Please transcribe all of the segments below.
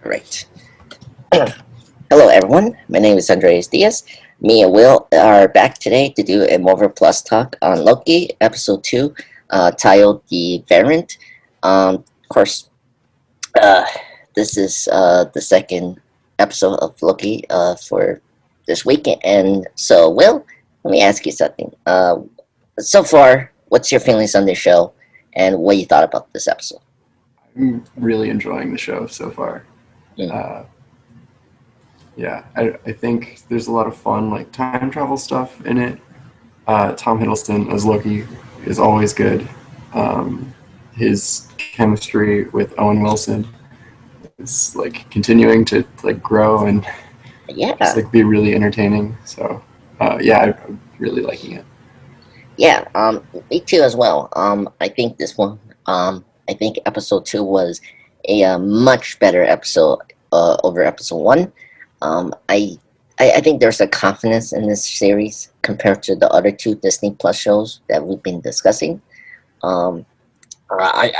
Great. Hello, everyone. My name is Andreas Diaz. Me and Will are back today to do a Marvel Plus talk on Loki, Episode 2, titled The Variant. Of course, uh, this is the second episode of Loki for this weekend. And so, Will, let me ask you something. So far, what's your feelings on this show and what you thought about this episode? I'm really enjoying the show so far. Mm. I think there's a lot of fun like time travel stuff in it. Tom Hiddleston as Loki is always good. His chemistry with Owen Wilson is like continuing to like grow and Yeah. just like be really entertaining. So I'm really liking it. Yeah, me too as well. I think this one, I think episode 2 was a much better episode over episode 1. I think there's a confidence in this series compared to the other 2 Disney Plus shows that we've been discussing. I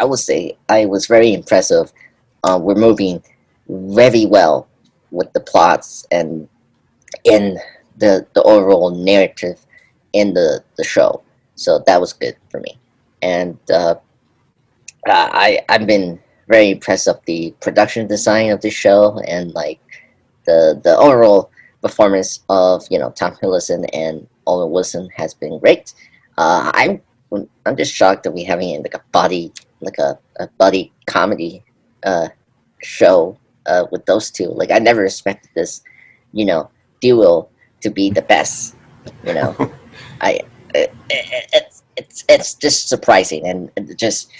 would say I was very impressive. We're moving very well with the plots and in the overall narrative in the show. So that was good for me. And I've been very impressed of the production design of the show and like the overall performance of Tom Hiddleston and Owen Wilson has been great. I'm just shocked that we're having like a buddy comedy show with those two. Like I never expected this, duo to be the best. I it's just surprising and just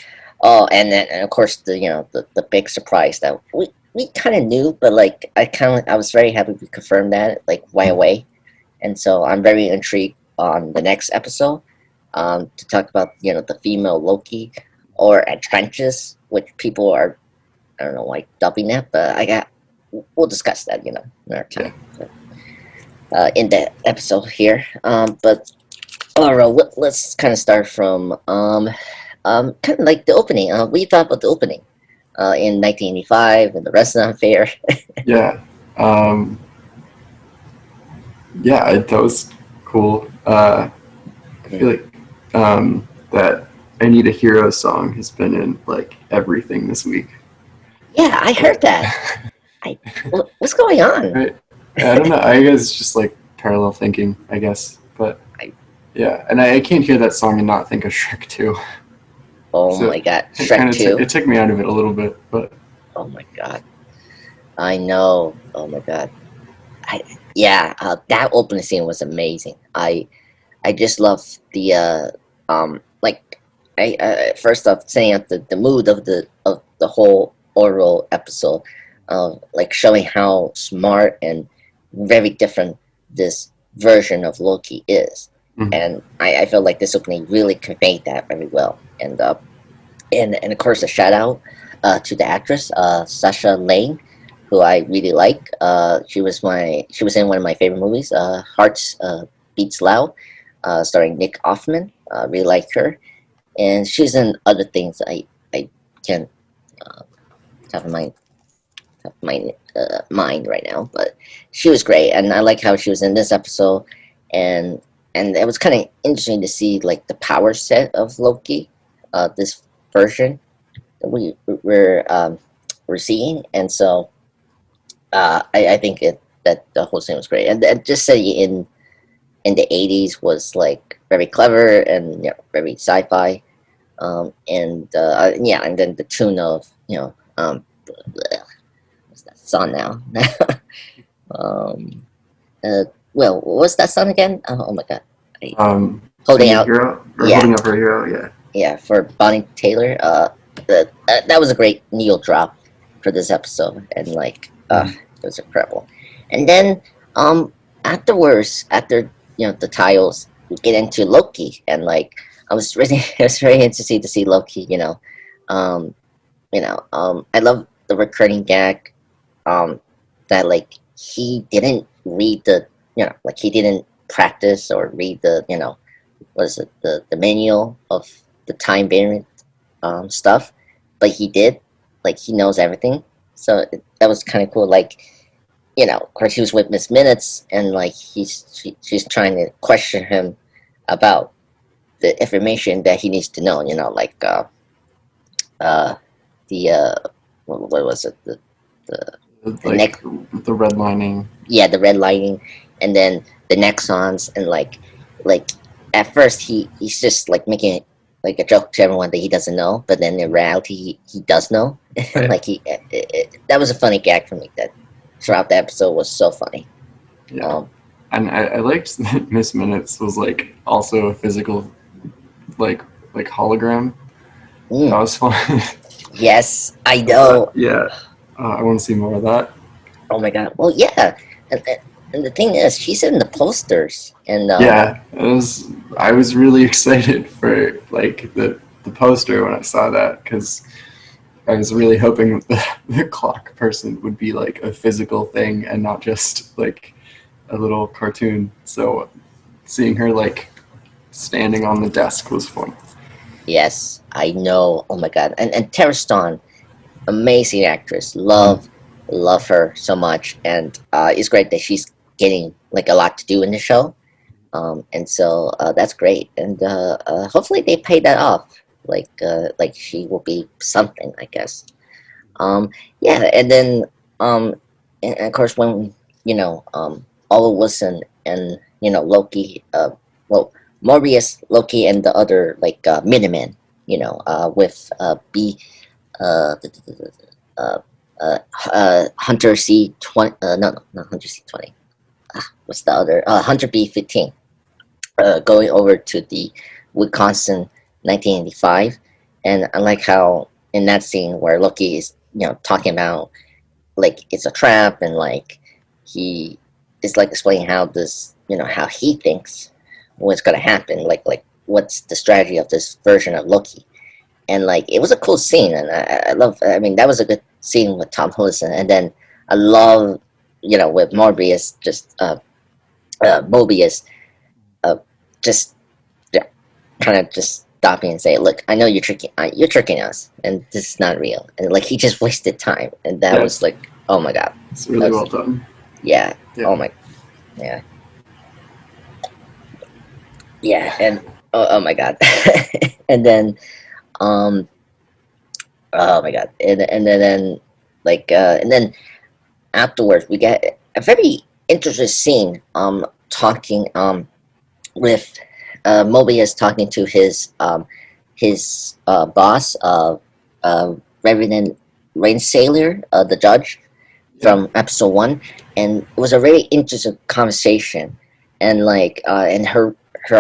and then and of course the big surprise that we kind of knew, but like I was very happy we confirmed that like right away, and so I'm very intrigued on the next episode to talk about the female Loki or Atlantis, which people are I don't know like dubbing that, but we'll discuss that in our time. In the episode here, but all right, let's kind of start from kind of like the opening. We thought about the opening in 1985 and the restaurant fair. Yeah, that was cool. I feel like that "I Need a Hero" song has been in like everything this week. Yeah, I heard that. What's going on? Right. I don't know. I guess it's just like parallel thinking, I guess. But yeah, and I can't hear that song and not think of Shrek 2. Oh So my god, it Shrek 2. It took me out of it a little bit, but Oh my god, I know. Oh my god, that opening scene was amazing. I just love the like first off saying out the mood of the whole oral episode, like showing how smart and very different this version of Loki is. And I feel like this opening really conveyed that very well. And of course a shout out to the actress Sasha Lane, who I really like. She was in one of my favorite movies, Hearts Beats Loud, starring Nick Offerman. Really like her, and she's in other things I can't have in my mind right now, but she was great, and I like how she was in this episode, and it was kind of interesting to see like the power set of Loki, this version that we're seeing, and so I think that the whole thing was great, and just saying in the 80s was like very clever and very sci-fi, and then the tune of what's that song now? Well, what's that song again? Oh my god, holding out, hero or holding up her hero, yeah, for Bonnie Taylor. That was a great needle drop for this episode, and like it was incredible. And then afterwards, after the titles, we get into Loki, and like I was very interested to see Loki. I love the recurring gag that like he didn't read like he didn't practice or read what is it, the manual of the time variant stuff, but he did, like he knows everything. that was kind of cool. Like, of course, he was with Miss Minutes, and like she's trying to question him about the information that he needs to know. Like uh, the what was it? The Like next, the redlining. yeah, the red lighting, and then the Nexons, and like at first he's just like making like a joke to everyone that he doesn't know, but then in reality he does know. And Right. like that was a funny gag for me. That throughout the episode was so funny. Yeah. Um, And I liked that Miss Minutes was like also a physical like hologram. That mm, was fun. yes, I I thought, know. yeah, I want to see more of that. Oh my god. Well, yeah, and the thing is, she's in the posters, and Yeah, it was. I was really excited for like the poster when I saw that because I was really hoping that the clock person would be like a physical thing and not just like a little cartoon. So seeing her like standing on the desk was fun. yes, I know. Oh my god. And Tara Stone, amazing actress. Mhm. Love her so much, and it's great that she's getting like a lot to do in the show. And so that's great, and hopefully they pay that off. Like she will be something, I guess. Yeah, and then um, and of course when Ola Wilson and Loki, well, Morbius, Loki, and the other like Minutemen, with B, uh, Hunter C-20, no, no, not Hunter C-20. What's the other? Hunter B-15, going over to the Wisconsin 1985, and I like how in that scene where Loki is talking about like it's a trap, and like he is like explaining how this how he thinks what's gonna happen, like what's the strategy of this version of Loki, and like it was a cool scene, and I love. I mean, that was a good scene with Tom Hiddleston, and then I love with Morbius, just Mobius, uh, just yeah, kind of just stopping and say, "Look, I know you're tricking us, and this is not real." And like he just wasted time, and that Yeah, was like, oh my god, it's that really well was done. yeah, Yeah. oh my yeah, yeah, and oh my god, and then um oh my god, and then like and then afterwards we get a very interesting scene talking with Mobius talking to his boss, uh, Reverend Rain Sailor, the judge Yeah. from episode one, and it was a very interesting conversation, and like and her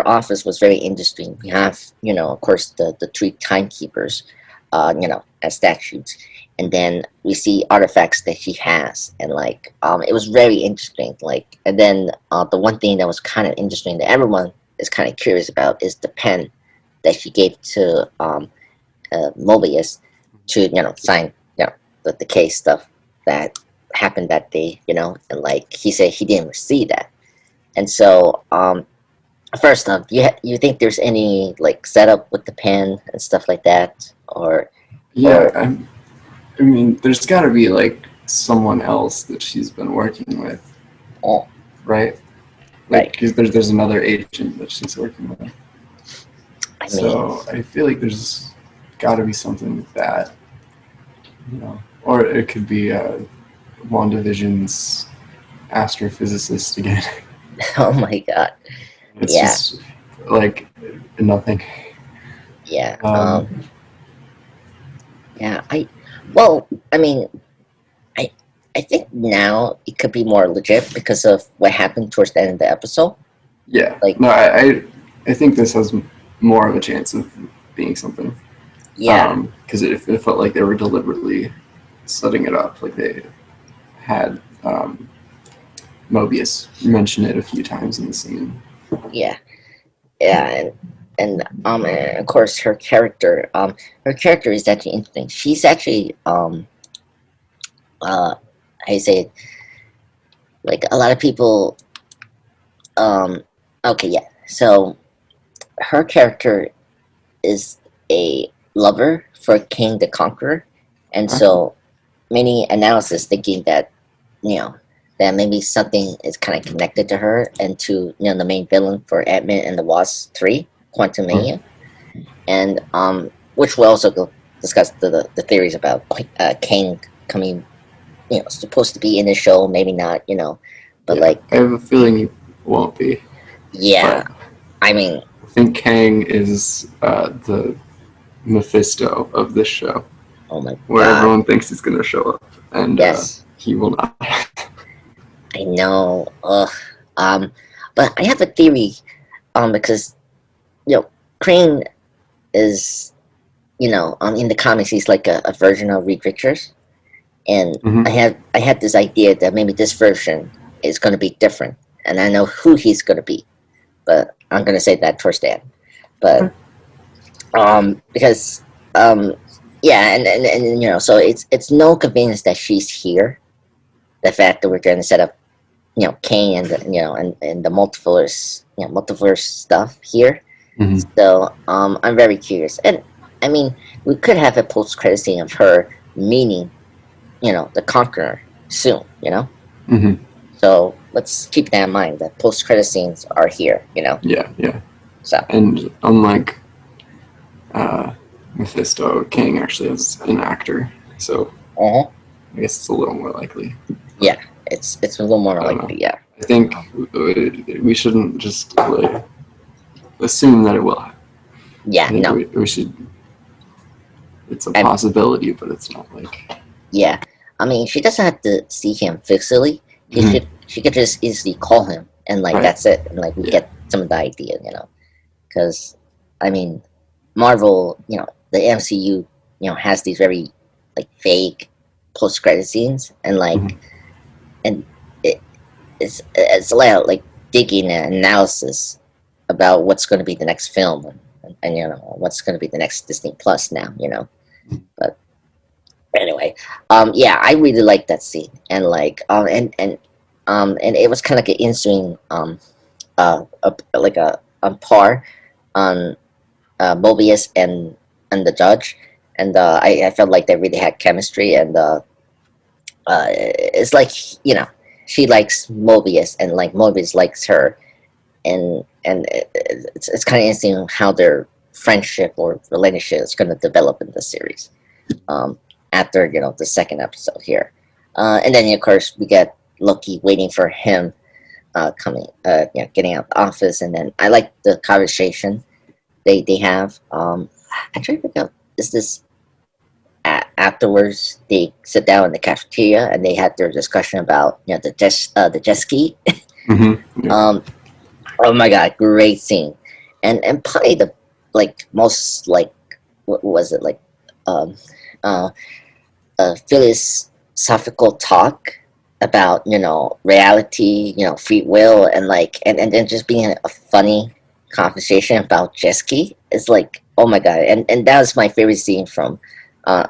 office was very interesting. We have of course the three timekeepers, as statues, and then we see artifacts that she has, and like it was very interesting. Like, and then the one thing that was kind of interesting that everyone is kind of curious about is the pen that she gave to Mobius to sign the case stuff that happened that day, and like he said he didn't receive that, and so first off, you think there's any like setup with the pen and stuff like that, Yeah. or I mean, there's got to be like someone else that she's been working with, oh, right? Like, right? 'cause there's another agent that she's working with. I mean, So I feel like there's got to be something with that, or it could be WandaVision's astrophysicist again. oh my god, It's yeah, just like nothing. yeah, Um, yeah. Well, I mean, I I think now it could be more legit because of what happened towards the end of the episode. yeah, Like, no, I think this has more of a chance of being something yeah, because it felt like they were deliberately setting it up, like they had Mobius mention it a few times in the scene. yeah, yeah, and of course her character is actually interesting. She's actually I say it, like a lot of people um okay, yeah. So her character is a lover for King the Conqueror, and Huh? so many analysis thinking that you know that maybe something is kind of connected to her and to the main villain for Ant-Man and the Wasp 3, Quantum Mm. Mania, and which we'll also go discuss the theories about Kang coming, supposed to be in the show, maybe not, but Yeah, like, I have a feeling he won't be, yeah, but I mean, I think Kang is the Mephisto of this show, oh my where god, everyone thinks he's going to show up, and yes, he will not. I know, ugh, um, but I have a theory, because Crane is, in the comics he's like a version of Reed Richards, and Mm-hmm. I had this idea that maybe this version is going to be different, and I know who he's going to be, but I'm going to say that towards the end. But because yeah, and so it's no convenience that she's here. The fact that we're going to set up Kane and and the multiverse stuff here. Mm-hmm. So I'm very curious, and I mean we could have a post credit scene of her meeting the Conqueror soon. Mm-hmm. So let's keep that in mind. That post credit scenes are here. Yeah, yeah. So And unlike Mephisto, Kang actually has an actor, so uh-huh. I guess it's a little more likely. Yeah, it's a little more I don't know. likely. Yeah. I think we shouldn't just like assume that it will happen. I Yeah. think No. we should. It's a I'm. possibility, but it's not like. Yeah. I mean, she doesn't have to see him physically. Mm-hmm. She could just easily call him, and like Right. that's it. And like we Yeah. get some of the idea. Because I mean, Marvel, the MCU, has these very like vague post credit scenes, and like Mm-hmm. and it's a lot of, like digging and analysis about what's going to be the next film, and what's going to be the next Disney Plus now. But anyway, yeah, I really like that scene, and like and it was kind of like an in-swing like a on par on Mobius and the Judge, and I felt like they really had chemistry, and it's like she likes Mobius, and like Mobius likes her, and it's kind of interesting how their friendship or relationship is going to develop in the series. Um, After the second episode here, and then of course we get Loki waiting for him coming, getting out of the office, and then I like the conversation they have. I try to figure out, is this afterwards they sit down in the cafeteria and they had their discussion about the jet ski. Mm-hmm. Yeah. Oh my god, great scene, and probably the like most like what was it like um uh philosophical talk about reality, free will, and like and then just being a funny conversation about jet ski is like, oh my god, and that was my favorite scene from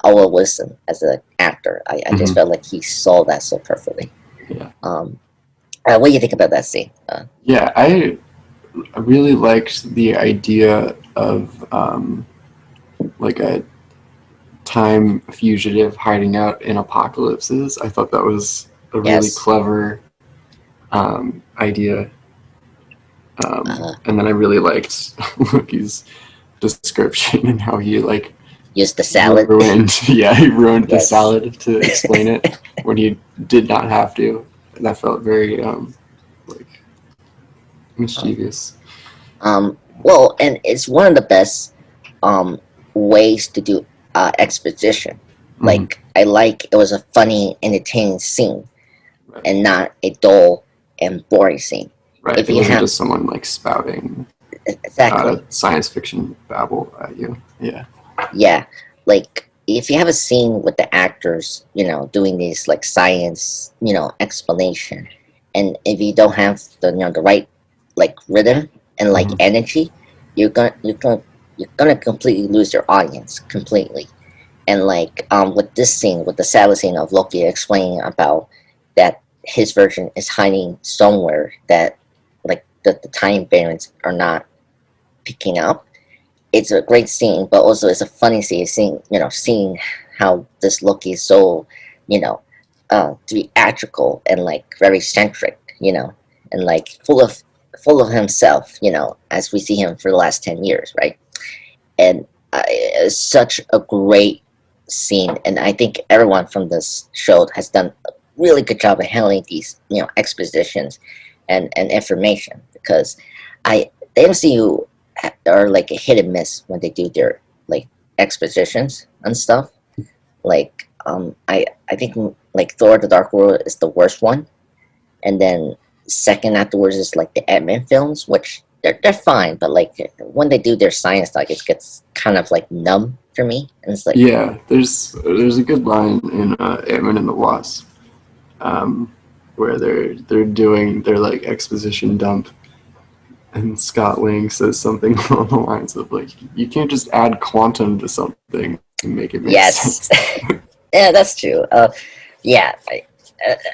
Owen Wilson as an actor. I just Mm-hmm. felt like he saw that so perfectly. Yeah. What do you think about that scene? Yeah, I really liked the idea of like a time fugitive hiding out in apocalypses. I thought that was a really Yes. clever idea. uh, And then I really liked Loki's description and how he like Use the salad. he ruined the Yes. salad to explain it when he did not have to. And that felt very like mischievous. Well, and it's one of the best ways to do exposition. Mm-hmm. Like I like it was a funny, entertaining scene, Right. and not a dull and boring scene. Right. If It you wasn't have just someone like spouting exactly, science fiction babble at you. Yeah. yeah, like if you have a scene with the actors, doing these like science, explanation, and if you don't have the right like rhythm and like Mm-hmm. energy, you're gonna completely lose your audience completely. And like with this scene, with the salad scene of Loki explaining about that his version is hiding somewhere that like the time variants are not picking up. It's a great scene, but also it's a funny scene. Seeing how this Loki is so you know, theatrical and like very centric, you know, and like full of himself, you know, as we see him for the last 10 years, right? And it's such a great scene, and I think everyone from this show has done a really good job of handling these, you know, expositions and information because the MCU are like a hit and miss when they do their like expositions and stuff. Like I think like Thor: The Dark World is the worst one, and then second afterwards is like the Ant-Man films, which they're fine, but like when they do their science talk, it gets kind of like numb for me, and it's like Yeah, there's a good line in Ant-Man and the Wasp, where they're doing their like exposition dump, and Scott Lang says something along the lines of like, you can't just add quantum to something and make it make yes, sense. yeah, that's true. Yeah,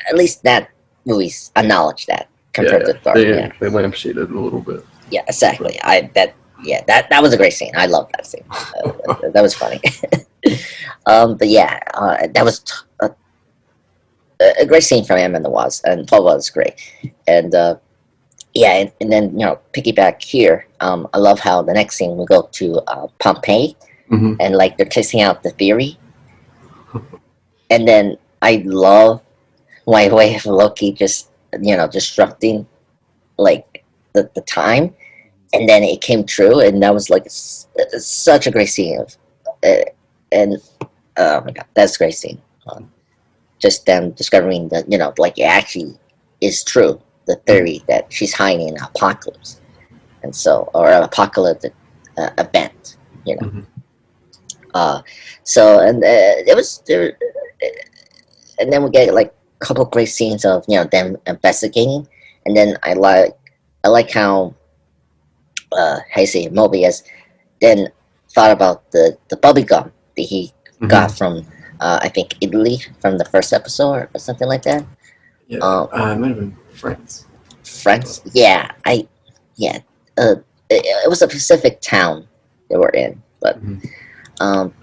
at least that movies acknowledge that compared Yeah, to Thor. Yeah, they lampshaded it a little bit. yeah, exactly. But That was a great scene. I love that scene. That was funny. But yeah, that was a great scene from him and the Was, and Paul was great. And yeah, and then you know, piggyback here. I love how the next scene we go to Pompeii, mhm. and like they're testing out the theory, and then I love my way of Loki just, you know, disrupting like the time, and then it came true, and that was like it's such a great scene of, and oh my god, that's a great scene. Just them discovering that, you know, like it actually is true, the theory that she's hiding in an apocalypse, and so, or an apocalyptic event, you know. Mhm. Uh, so and it was there, and then we get like a couple great scenes of, you know, them investigating, and then I like how you say Mobius then thought about the bubble gum that he got Mhm. from I think Italy from the first episode or something like that. Yeah, Um, it might have been France. France, yeah, yeah, it was a Pacific town they were in, but Mhm. um,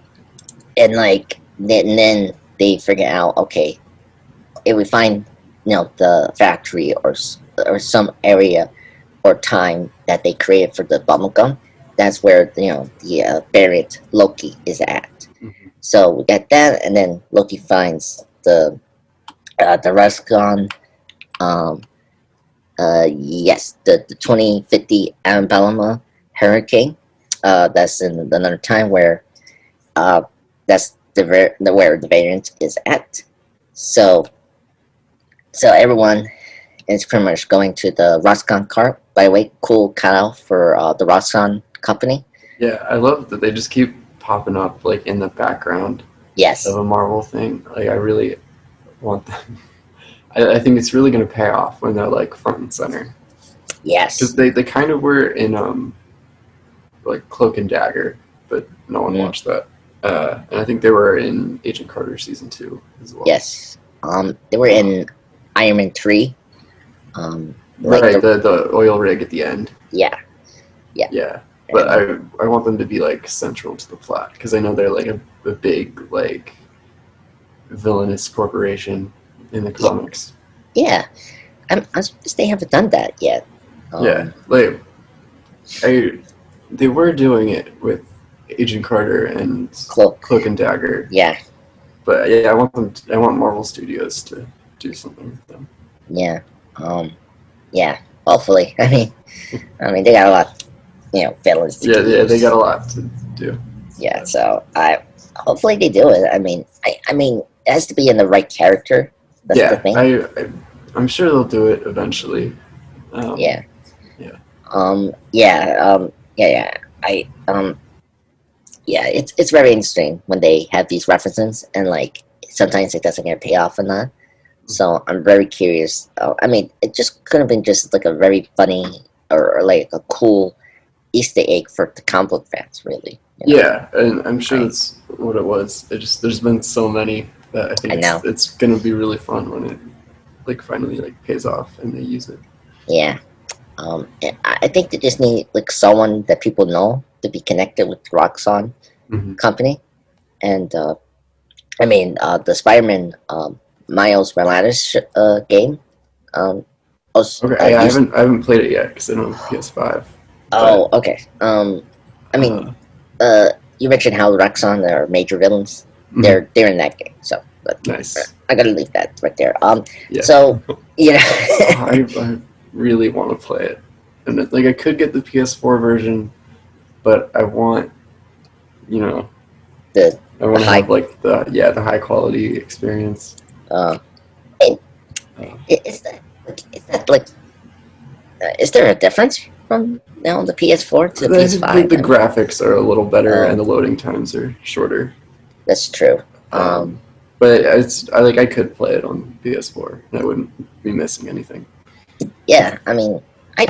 and like then they figure out, okay, if we find, you know, the factory or some area or time that they created for the bubble gum, that's where, you know, the buried Loki is at. Mhm. So we get that, and then Loki finds the restaurant. Um, yes, the 2050 Alabama hurricane. That's in another time where uh, that's where the variant is at. So everyone is pretty much going to the Roscon car. By the way, cool cutout for the Roscon company. Yeah, I love that they just keep popping up like in the background of Yes, a Marvel thing. Like I really want them. I think it's really going to pay off when they're like front and center because yes. they kind of were in like Cloak and Dagger, but no one Mm. watched that. And I think they were in Agent Carter season 2 as well. Yes. They were in Iron Man 3. Like Right, the oil rig at the end. yeah, yeah, Yeah, but and I want them to be like central to the plot because I know they're like a big like villainous corporation in the yeah, comics. yeah. I'm surprised they haven't done that yet. Yeah, Um, like I they were doing it with Agent Carter and Cloak. Cloak and Dagger, Yeah, but yeah, I want them. I want Marvel Studios to do something with them. yeah, yeah. Hopefully, I mean, they got a lot, you know, villains to Yeah, they got use. a lot to do. Yeah, so I hopefully they do it. I mean, it has to be in the right character. That's the Yeah, thing. I'm sure they'll do it eventually. Yeah. Yeah. Yeah. Yeah. Yeah. Yeah. It's very interesting when they have these references, and like sometimes it doesn't get paid off or not. So I'm very curious. I mean, it just could have been just like a very funny or like a cool Easter egg for the comic book fans, really. You know, Yeah, and I'm sure I that's what it was. It just there's been so many that I think I know. it's gonna be really fun when it like finally like pays off and they use it. Yeah. And I think they just need like someone that people know to be connected with Roxxon Mm-hmm. company, and I mean, the Spider-Man Miles Morales game. Was, Okay, yeah, used. I haven't played it yet because I don't have PS5. Oh, But okay. I mean, uh, you mentioned how Rexon are major villains. mhm, They're in that game, so but nice. I gotta leave that right there. Yeah, So you know, I really want to play it, and like I could get the PS4 version, but I want you know the I the want to high. have like the high quality experience. Uh, and Uh, is that like is there a difference from the PS4 to the the PS5? the I mean, graphics are a little better and oh, the loading times are shorter. that's true. Um, but I could play it on PS4 and I wouldn't be missing anything. Yeah, I mean, I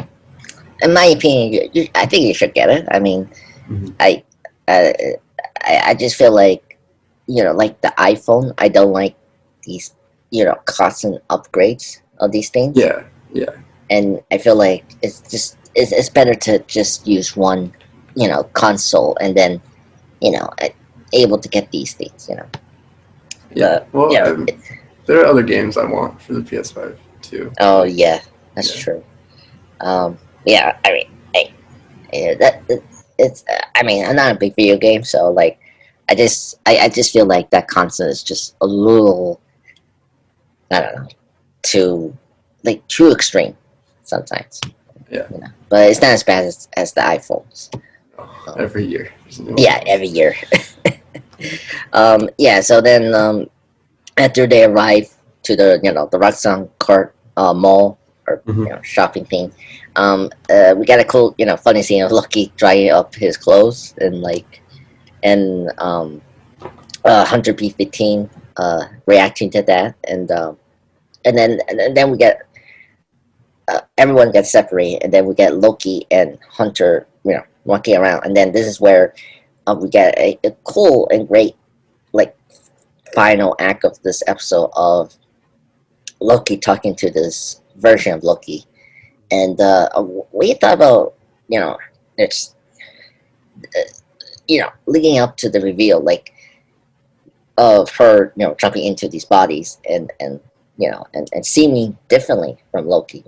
in my opinion, I think you should get it. I mean, Mhm. I, uh, I just feel like like the iPhone. I don't like these constant upgrades of these things, Yeah, yeah, and I feel like it's better to just use one console and then able to get these things. yeah. But Well, there are other games I want for the PS5 too. oh Like, yeah, that's yeah, true. Yeah, I mean, hey, yeah, it's. I mean, I'm not a big video game, so like, I just feel like that console is just a little, I don't know, too too extreme sometimes. yeah. But it's not as bad as the iPhones. Oh, Um, every year there's a new yeah, iPhone. every year. Yeah. So then, after they arrive to the Roxanne Court Mall or Hmm. shopping thing, we got a cool funny scene of Lucky drying up his clothes and Hunter B-15 reacting to that, and then we get everyone gets separated, and then we get Loki and Hunter walking around, and then this is where we get a cool and great like final act of this episode of Loki talking to this version of Loki, and what you thought about it's leading up to the reveal of her jumping into these bodies and seeming differently from Loki.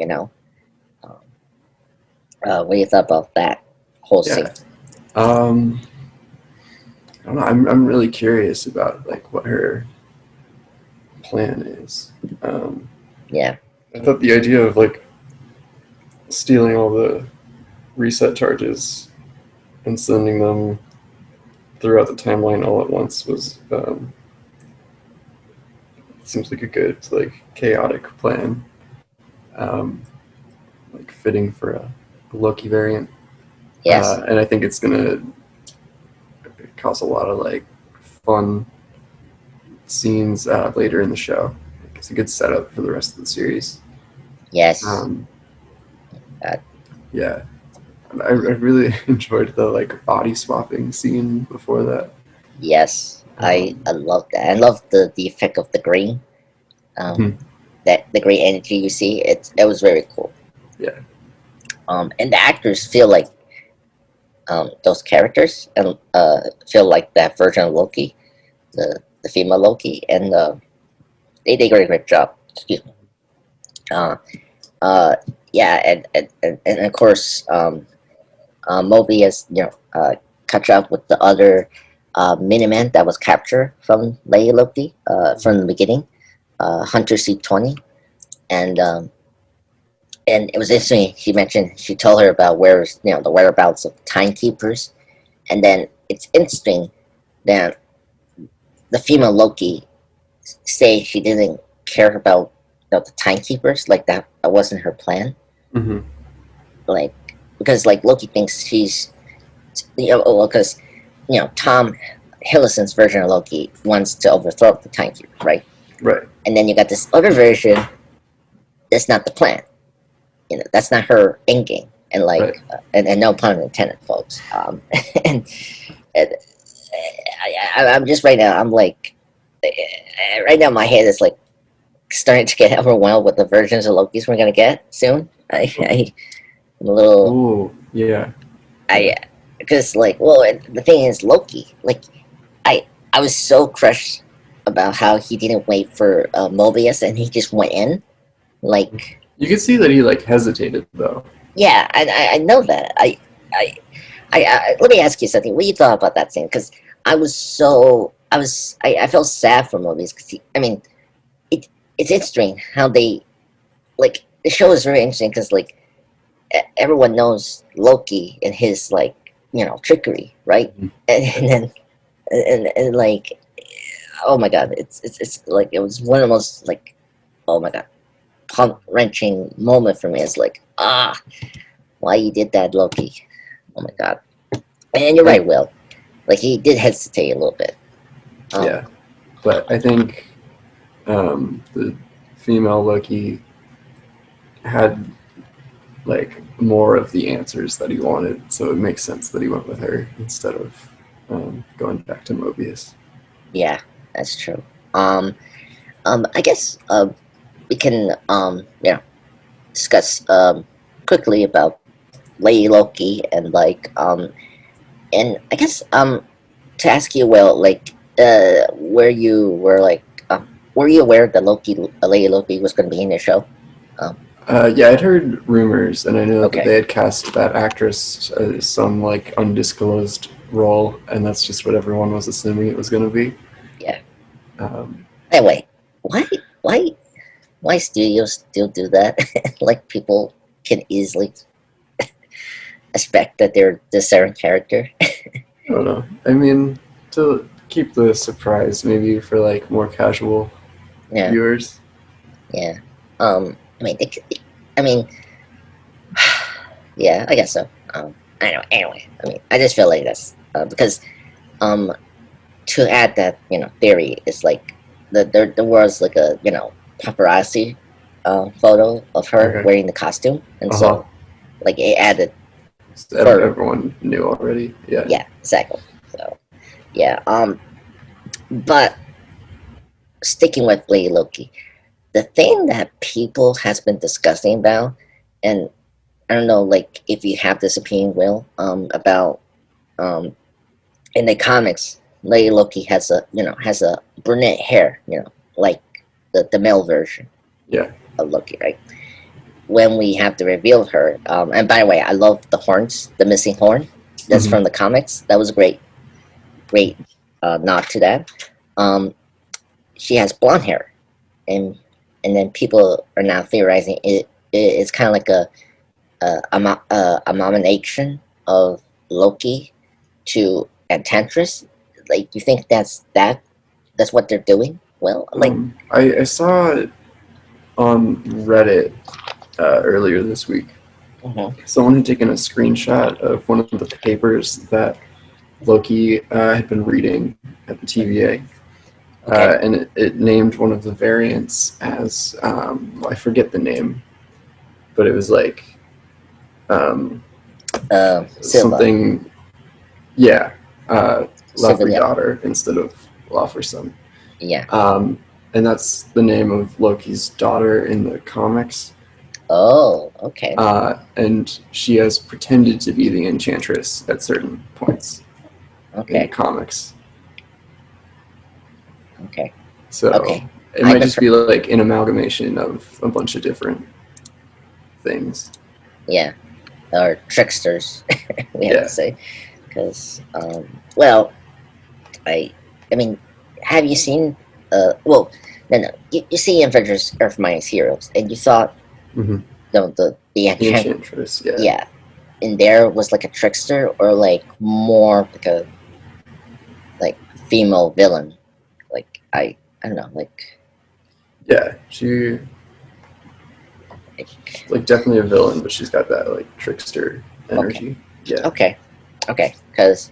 Um, what do you thought about that whole scene? Yeah. Um, I don't know. I'm really curious about like what her plan is. Um, Yeah. I thought the idea of like stealing all the reset charges and sending them throughout the timeline all at once was seems like a good like chaotic plan, um, like fitting for a Loki variant, Yes. and I think it's gonna cause a lot of like fun scenes later in the show. It's a good setup for the rest of the series. Yes. Um, Uh, yeah, I really enjoyed the like body swapping scene before that. yes. I Um, love that. I love the effect of the green. Um, mhm, that the green energy you see. It was very cool. yeah, And the actors feel like those characters and feel like that version of Loki, the female Loki, and they did a great job. Excuse me. Uh, uh, yeah, and of course, Moby has catch up with the other Miniman that was captured from Lady Loki from the beginning, Hunter C-20, and it was interesting. She told her about the whereabouts of timekeepers, and then it's interesting that the female Loki say she didn't care about the timekeepers, like that wasn't her plan, hmm like because like Loki thinks she's because Tom Hiddleston's version of Loki wants to overthrow the timekeepers, right? right, And then you got this other version that's not the plan. That's not her end game, and right. and no pun intended, folks. And, and I'm just right now. I'm like right now my head is like starting to get overwhelmed with the versions of Loki's we're gonna get soon. I'm a little Oh, yeah, yeah. I because the thing is Loki, like I was so crushed about how he didn't wait for Mobius and he just went in. Like, You could see that he like hesitated though. yeah, I know that. I, let me ask you something. What you thought about that scene? Because I felt sad for Mobius because I mean, it it's interesting how they like the show is very interesting because like everyone knows Loki and his like trickery, right? Mhm. And then and like oh my god, it's like it was one of the most like oh my god pump wrenching moment for me. It's like why you did that, Loki? Oh my god. And you're I, right, Will. Like he did hesitate a little bit. Um, yeah, but I think the female Loki had like more of the answers that he wanted, so it makes sense that he went with her instead of going back to Mobius. yeah, that's true. Um, I guess we can discuss quickly about Lady Loki and like and I guess to ask you, Will, like where you were like were you aware that Lady Loki was going to be in the show? Um, Yeah, I'd heard rumors, and I know that okay, they had cast that actress as some like undisclosed role, and that's just what everyone was assuming it was going to be. yeah. Um, Anyway, why why why studios still do that? Like people can easily expect that they're this certain character. I don't know. I mean, to keep the surprise, maybe for like more casual Yeah, viewers. yeah. I mean, I mean, yeah, I guess so. I know. Anyway, I mean, I just feel like that's because um, to add that theory is like there was like a paparazzi photo of her Okay. wearing the costume, and Uh huh. so like it added So further. everyone knew already. Yeah. Yeah, exactly. So yeah. But sticking with Lady Loki, the thing that people has been discussing about, and I don't know, like if you have this opinion, Will, about um, in the comics, Lady Loki has a brunette hair, like the male version Yeah. of Loki, right? When we have to reveal her, and by the way, I love the horns, the missing horn. That's Hmm. from the comics. That was a great nod to that. Um, she has blonde hair, and then people are now theorizing it's kind of like a abomination of Loki to Enchantress. Like, you think that's what they're doing? Well, like, I saw it on Reddit earlier this week. mhm, Someone had taken a screenshot of one of the papers that Loki had been reading at the TVA, okay, and it named one of the variants as I forget the name, but it was like um, Silva, something, yeah, Lafrey Civilian, daughter instead of Lafrey yeah. Um, and that's the name of Loki's daughter in the comics. Oh, okay, And she has pretended to be the Enchantress at certain points in the okay, comics. okay, So okay. it I might just just heard, be like an amalgamation of a bunch of different things. yeah, or tricksters, we have to Yeah. say, because well, I I mean, have you seen well, no, you see Avengers Earth Minus Heroes, and you thought Hmm. the The enchant, Enchantress. Yeah. yeah, in there was like a trickster or like more like a like female villain. Like I don't know, Yeah. She's like like definitely a villain, but she's got that like trickster okay, energy. Yeah. okay, okay, because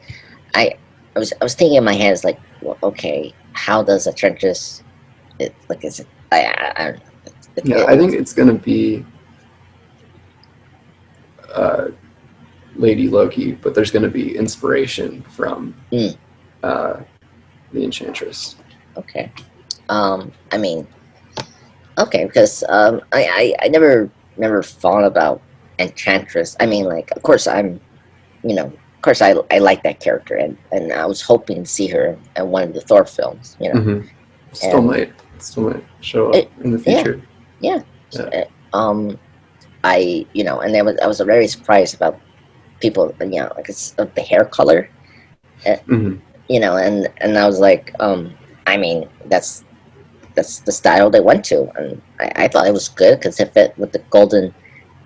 I I was thinking in my head is like well, okay, how does a trenches it like is it I don't know. Yeah. I think it's gonna be uh, Lady Loki, but there's going to be inspiration from Mm, uh, the Enchantress. okay. I mean, okay, because I never thought about Enchantress. I mean, like, of course, of course, I like that character, and I was hoping to see her in one of the Thor films. Mm-hmm. Still and might, still might show up it, in the yeah, future. yeah. Yeah. And I was very surprised about people, like of the hair color, uh, Hmm. and I was like, I mean, that's the style they went to, and I thought it was good because it fit with the golden,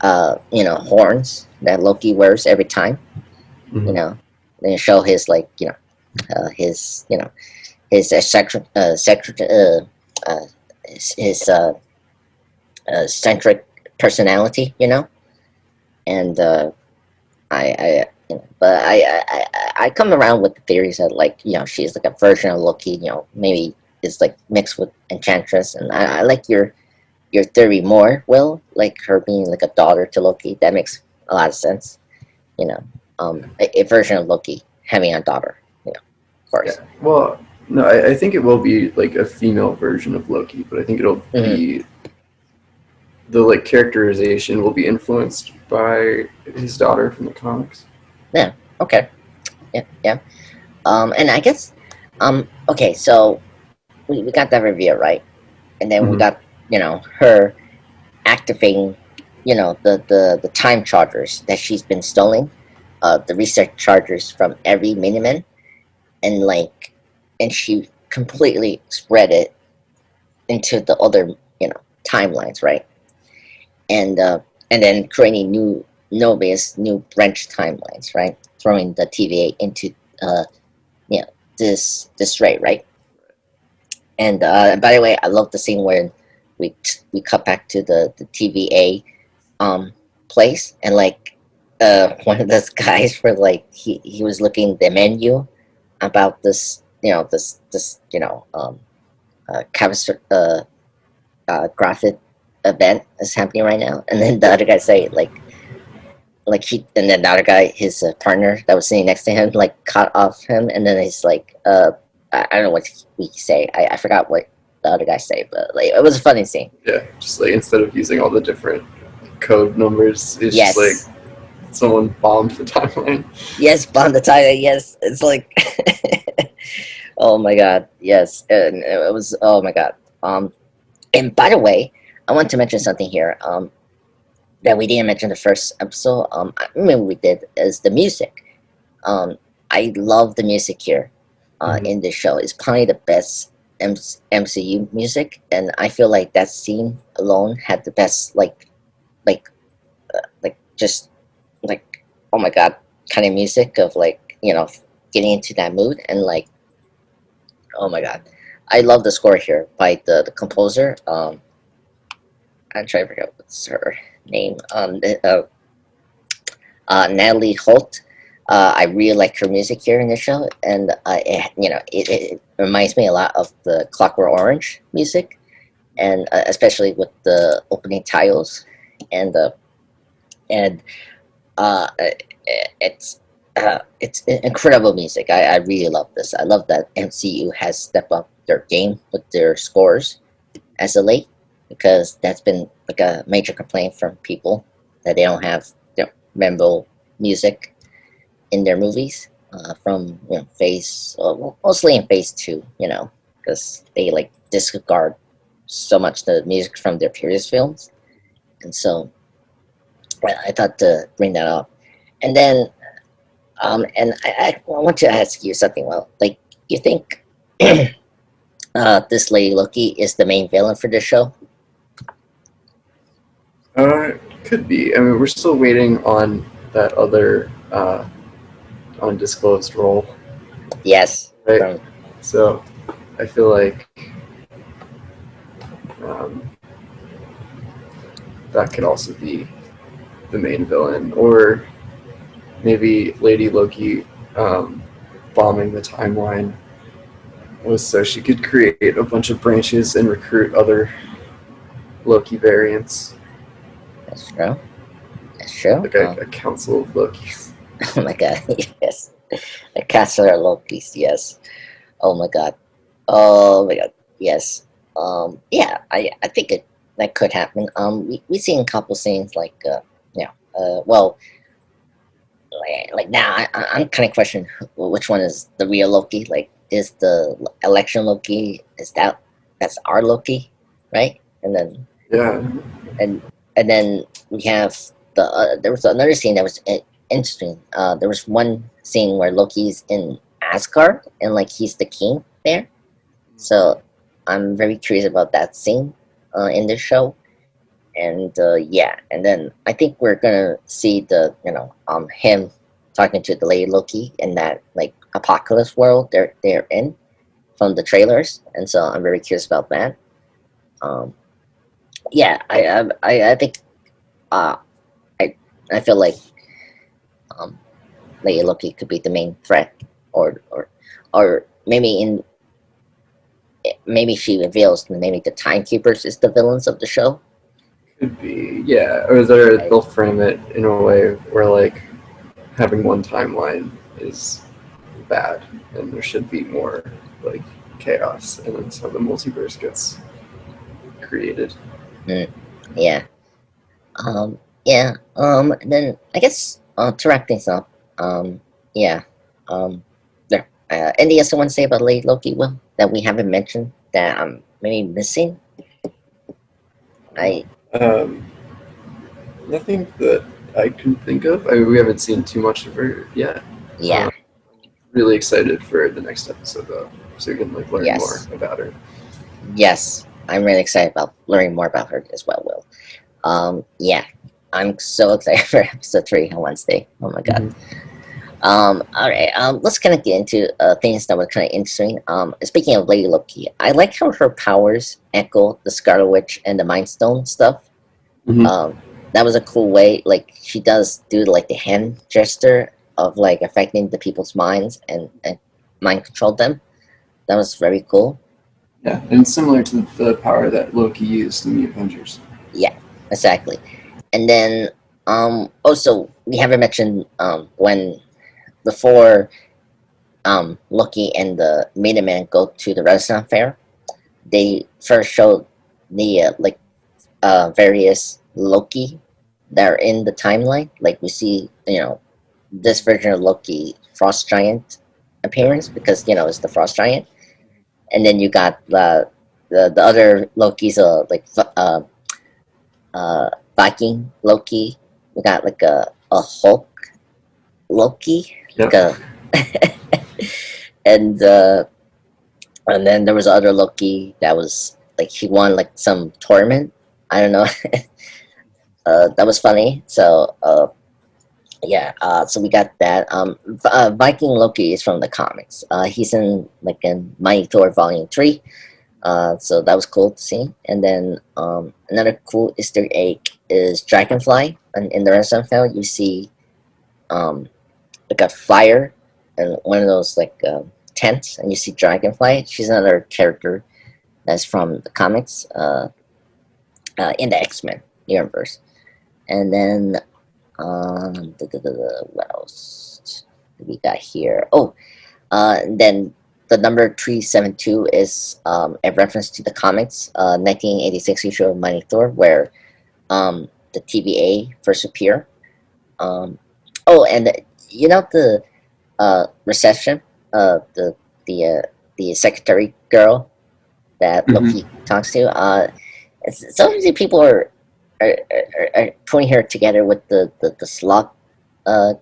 horns that Loki wears every time, you Hmm. know, and show his like, his uh, his eccentric personality, and but I come around with the theories that, like, she's like a version of Loki, maybe it's like mixed with Enchantress, and I like your theory more, Will, like her being like a daughter to Loki. That makes a lot of sense, you know, a version of Loki having a daughter, of Yeah. course. Well, no, I think it will be like a female version of Loki, but I think it'll Hmm. be the like characterization will be influenced by his daughter from the comics. Yeah. Okay. Yeah. Yeah. And I guess, okay, so we got that review right, and then we Hmm. got her activating, the time chargers that she's been stealing, the reset chargers from every miniman, and like, and she completely spread it into the other, timelines, right? And then creating new branch timelines, right? Throwing the TVA into, uh, you know, this rate, right? And by the way, I love the scene where we cut back to the TVA um place, and like, one of those guys for like, he was looking the menu about this, canvas, graphic event is happening right now, and then the other guy say, like he and then the other guy, his partner that was sitting next to him, like cut off him, and then he's like, I don't know what he say. I forgot what the other guy say, but like, it was a funny scene. Yeah, just like instead of using all the different code numbers, it's just like Yes. someone bombed the timeline. Yes, Bond the Tiger. Yes, it's like, oh my god. Yes, and it was. Oh my god. And by the way, I want to mention something here. That we didn't mention the first episode. I mean, we did, is the music. Um, I love the music here, Hmm. in this show. It's probably the best MCU music, and I feel like that scene alone had the best, like, just like, oh my god, kind of music of, like, getting into that mood, and like, oh my god, I love the score here by the composer. I'm trying to figure out what's her name. Natalie Holt. I really like her music here in the show, and it reminds me a lot of the Clockwork Orange music, and especially with the opening titles, and and uh, it's incredible music. I really love this. I love that MCU has stepped up their game with their scores as of late, because that's been like a major complaint from people, that they don't have, memorable music in their movies, from, phase, well, mostly in phase 2, because they like disregard so much the music from their previous films, and so, well, I thought to bring that up, and then, and I want to ask you something. Well, like, you think, this lady Loki is the main villain for this show? Could be. I mean, we're still waiting on that other undisclosed role, Yes, right? from So I feel like um, that could also be the main villain, or maybe Lady Loki um, bombing the timeline was so she could create a bunch of branches and recruit other Loki variants, that's true. That's true. like a council of Lokis. Oh my god, yes. The Castle Loki's, yes. Oh my god. Oh my god, yes. Yeah, I think that could happen. We seen a couple scenes like, well, like now, I'm kind of questioning which one is the real Loki. Like, is the election Loki, is that that's our Loki, right? And then Yeah. and and then we have there was another scene that was interesting. There was one scene where Loki's in Asgard and like he's the king there. So I'm very curious about that scene in this show. And yeah, and then I think we're gonna see the him talking to the lady Loki in that like apocalypse world they're in from the trailers, and so I'm very curious about that. Um, yeah, I think uh, I I feel like um, Lady Loki could be the main threat, or maybe she reveals that maybe the Timekeepers is the villains of the show. Could be, yeah. Or Right? they'll frame it in a way where like having one timeline is bad, and there should be more like chaos, and then so the multiverse gets created. Mm, yeah. Yeah. And then I guess to wrap things up, yeah. There. Anything else you want to say about Lady Loki? Well, that we haven't mentioned that I'm maybe missing. I Um, Nothing that I can think of. We haven't seen too much of her yet. Yeah. Really excited for the next episode though, so you can like learn more Yes. about her. Yes. I'm really excited about learning more about her as well. Will. Yeah. I'm so excited for episode 3 on Wednesday. Oh my god. Mm-hmm. All right. Let's kind of get into things that were kind of interesting. Speaking of Lady Loki, I like how her powers echo the Scarlet Witch and the Mind Stone stuff. Mm-hmm. Um, that was a cool way. Like she does do like the hand gesture of like affecting the people's minds and mind control them. That was very cool. Yeah, and similar to the power that Loki used in the Avengers. Yeah, exactly. And then also we haven't mentioned when before Loki and the Minutemen go to the Renaissance Fair, they first showed the various Loki that are in the timeline. Like we see, this version of Loki, Frost Giant Yeah. appearance because it's the Frost Giant, and then you got the other Lokis, Viking Loki. We got like a Hulk Loki, like Yep. a and uh, and then there was other Loki that was like he won like some tournament. I don't know. That was funny. So yeah, so we got that. Viking Loki is from the comics. He's in like in Mighty Thor Volume 3. So that was cool to see. And then another cool Easter egg is Dragonfly. And in the Renaissance Fair, you see like a fire and one of those like tents, and you see Dragonfly. She's another character that's from the comics in the X-Men universe. And then what else we got here? Oh, then the number 372 is a reference to the comics 1986 issue of Mighty Thor, where the TVA first appear. Um, oh, and the reception, the secretary girl that Mm-hmm. Loki talks to. Sometimes people are putting her together with the slot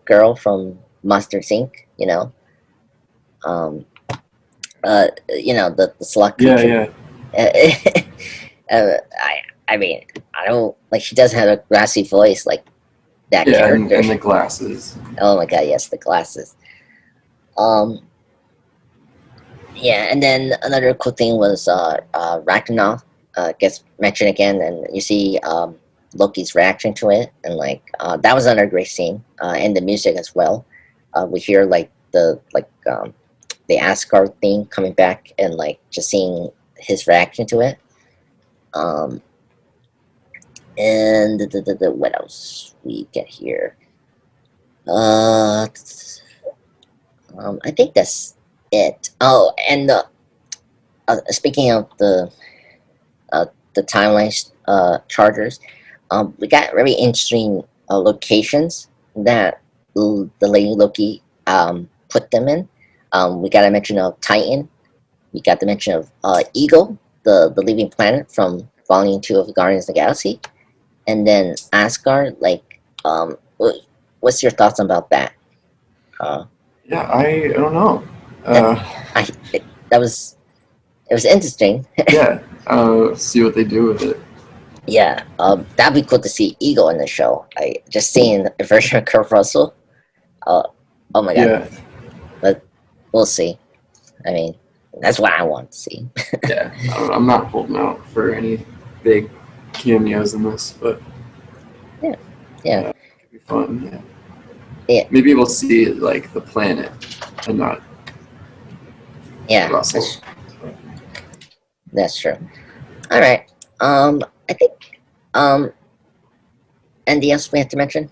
girl from Monster Inc. Um, the slot Yeah, creature. yeah, I mean, I don't like. She doesn't have a grassy voice like that yeah, character. and the glasses. Oh my god, yes, the glasses. Um, yeah, and then another cool thing was Ragnarok gets mentioned again, and you see Loki's reaction to it, and like that was another great scene, and the music as well. We hear like the Asgard theme coming back, and like just seeing his reaction to it. Um, and what else we get here? Uh, I think that's it. Oh, and speaking of uh, the timeline charters, we got very interesting locations that the Lady Loki put them in. We got a mention of Titan. We got the mention of Eagle. the living planet from Volume 2 of Guardians of the Galaxy, and then Asgard. Like, what's your thoughts about that? Uh, Yeah, I don't know. that Uh, I that was it was interesting. yeah, see what they do with it. Yeah, that'd be cool to see Eagle in the show. I just seeing a version of Kurt Russell. Uh, oh my god, Yeah, but we'll see. I mean, that's what I want to see. yeah. I don't know, I'm not holding out for any big cameos in this, but Yeah, yeah, it could be fun. Yeah. yeah, Maybe we'll see like the planet and not yeah. Russell. That's true. All right. I think um, anything else we have to mention?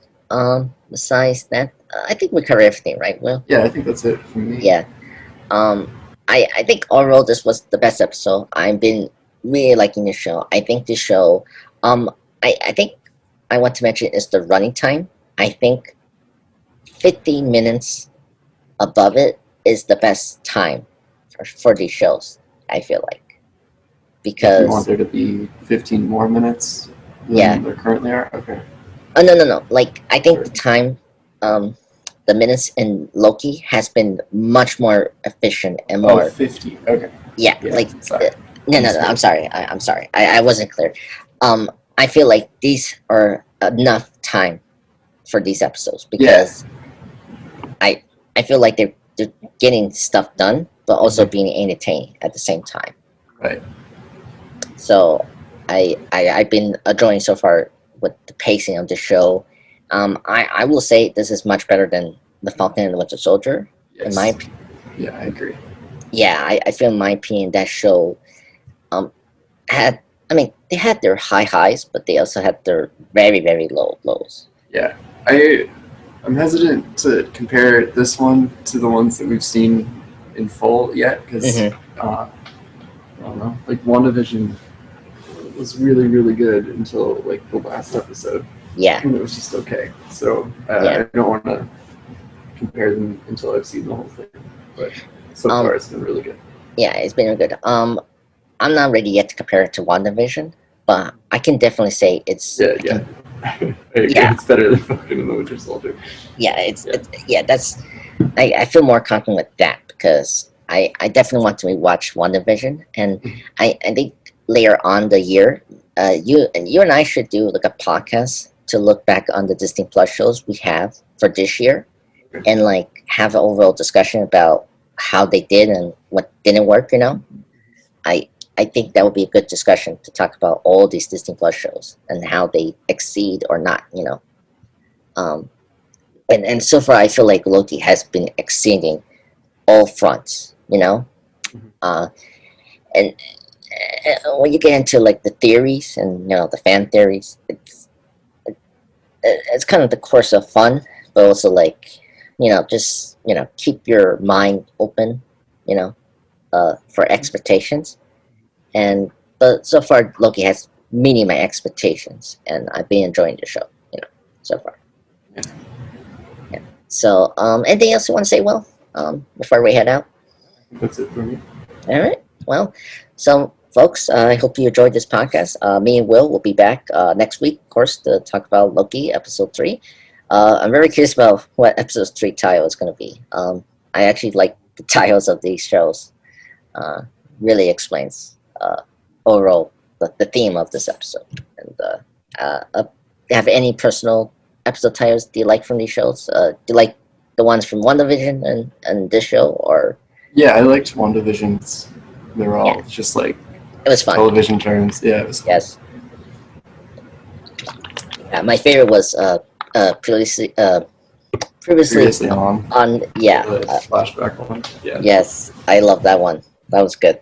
Besides that, I think we covered everything, right? Will? Yeah, I think that's it for me. Yeah. Um, I think overall this was the best episode. I've been really liking the show. I think the show, um, I think I want to mention is the running time. I think 15 minutes above it is the best time for these shows. I feel like If you want because there to be 15 more minutes than yeah. there currently are, okay. Oh no. Like I think Sure. the time, the minutes in Loki has been much more efficient and Oh, more. 50. Okay. Yeah, Yeah, like sorry. no. I'm sorry. I'm sorry. I wasn't clear. I feel like these are enough time for these episodes because I I feel like they're getting stuff done, but also being entertained at the same time. Right. So I've been enjoying so far with the pacing of the show. I will say this is much better than The Falcon and the Winter Soldier. Yes. In my Yeah, I agree. yeah, I feel in my opinion that show had I mean they had their high highs, but they also had their very very low lows. Yeah. I'm hesitant to compare this one to the ones that we've seen in full yet because I don't know. Like WandaVision was really really good until like the last episode, Yeah, and it was just okay. So Yeah. I don't want to compare them until I've seen the whole thing. But so far it's been really good. yeah, it's been good. I'm not ready yet to compare it to WandaVision, but I can definitely say it's Yeah. I agree. Yeah. It's better than Falcon and the Winter Soldier. yeah, that's I feel more confident with that because I definitely want to rewatch WandaVision and I think later on the year, you and I should do like a podcast to look back on the Disney Plus shows we have for this year and like have an overall discussion about how they did and what didn't work, you know. I think that would be a good discussion to talk about all these Disney Plus shows and how they exceed or not, you know. Um, and so far, I feel like Loki has been exceeding all fronts, you know. Uh, and when you get into like the theories and you know the fan theories, it's kind of the course of fun, but also like you know just you know keep your mind open, you know, for expectations. And but so far Loki has meeting my expectations, and I've been enjoying the show, you know, so far. Yeah. So, anything else you want to say, Will? Before we head out. That's it for me. All right. Well, so folks, I hope you enjoyed this podcast. Me and Will be back next week, of course, to talk about Loki episode 3. I'm very curious about what episode 3 title is going to be. I actually like the titles of these shows. Really explains overall the theme of this episode. And have any personal episode titles do you like from these shows? Do you like the ones from WandaVision and this show, or Yeah, I liked WandaVision's. They're all just like it was fun? television terms. Yeah, it was fun. Yes. My favorite was previously Previously on yeah. the flashback one. Yeah. Yes, I love that one. That was good.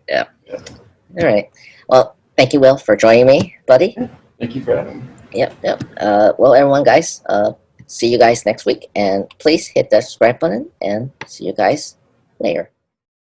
Yeah. All right. Well, thank you, Will, for joining me, buddy. Thank you for having me. Yep. Well, everyone, guys, see you guys next week, and please hit that subscribe button, and see you guys later.